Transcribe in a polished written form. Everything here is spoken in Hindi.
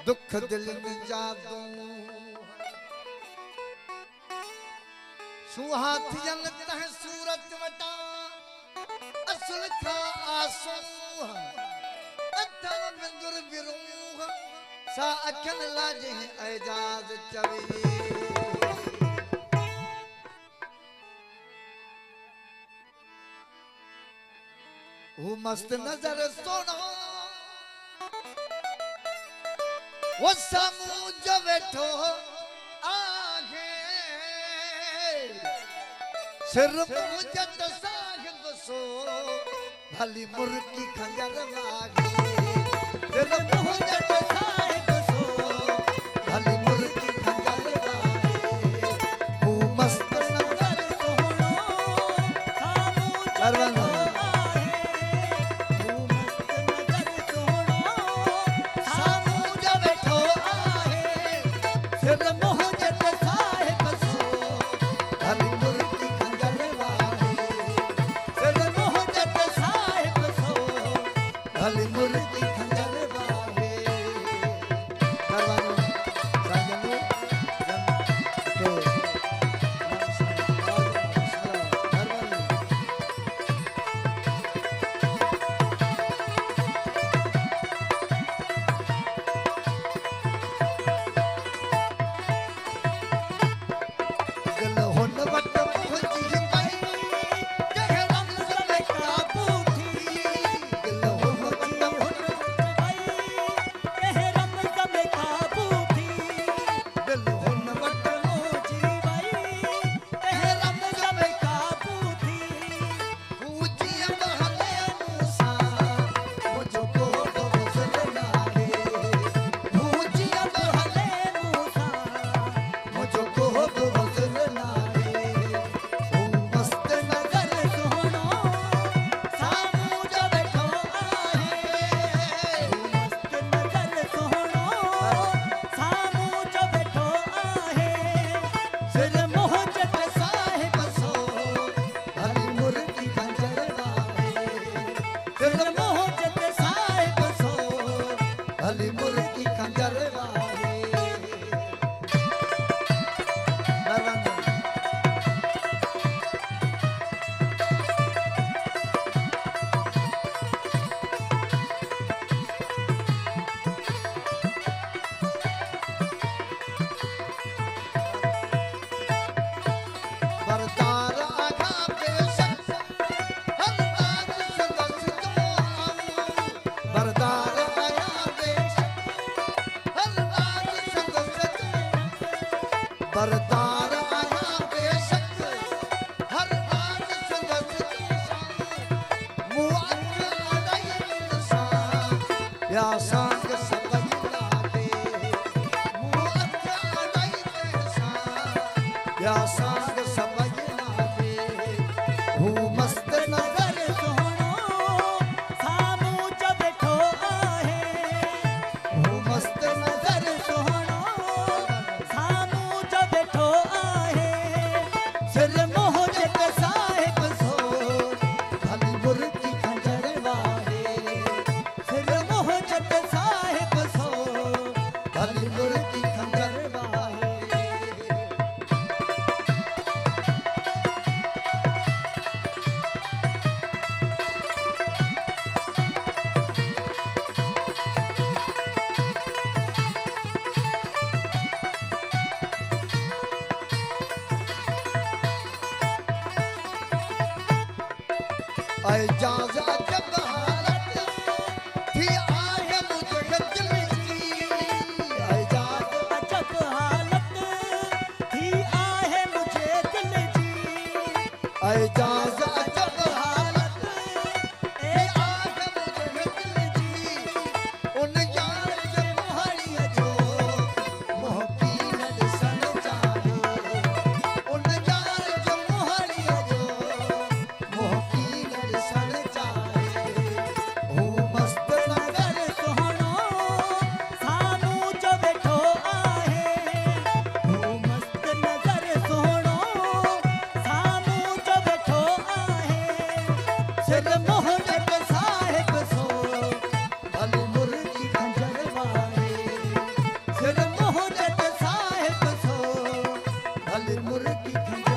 दुख दिल में जादू सुहाथ जन तह सूरत वटा असुल था आसू अथव बिंदुर बिरूह सा अखन लाजे एजाज चवी वो मस्त नजर सोना वो समूज बैठो आगे सिर मुझत साहिब सो भली मुर्गी खंजर वागे सिर मुझत साहिब सो भली मुर्गी खंजर वागे वो मस्त नजर सोनो करवाना बरदार आया बेशक हर बात संगत मुआद अड़ई इंसान या संग सबई लागे मुआद अड़ई इंसान या संग सबई लागे वो मस्त नजर सोनो सामू च बैठो आहे वो मस्त नजर सोनो एजाज अजब हालत थी आहे मुझे दिल की एजाज अजब हालत थी आहे मुझे दिल की एजाज अजब हालत थी आहे मुझे दिल की उन यार जे मोहड़ीअ जो मोहकी न ॾिसण चाहे उन यार जे मोहड़ीअ जो मोहकी सन चाहे मुर्गी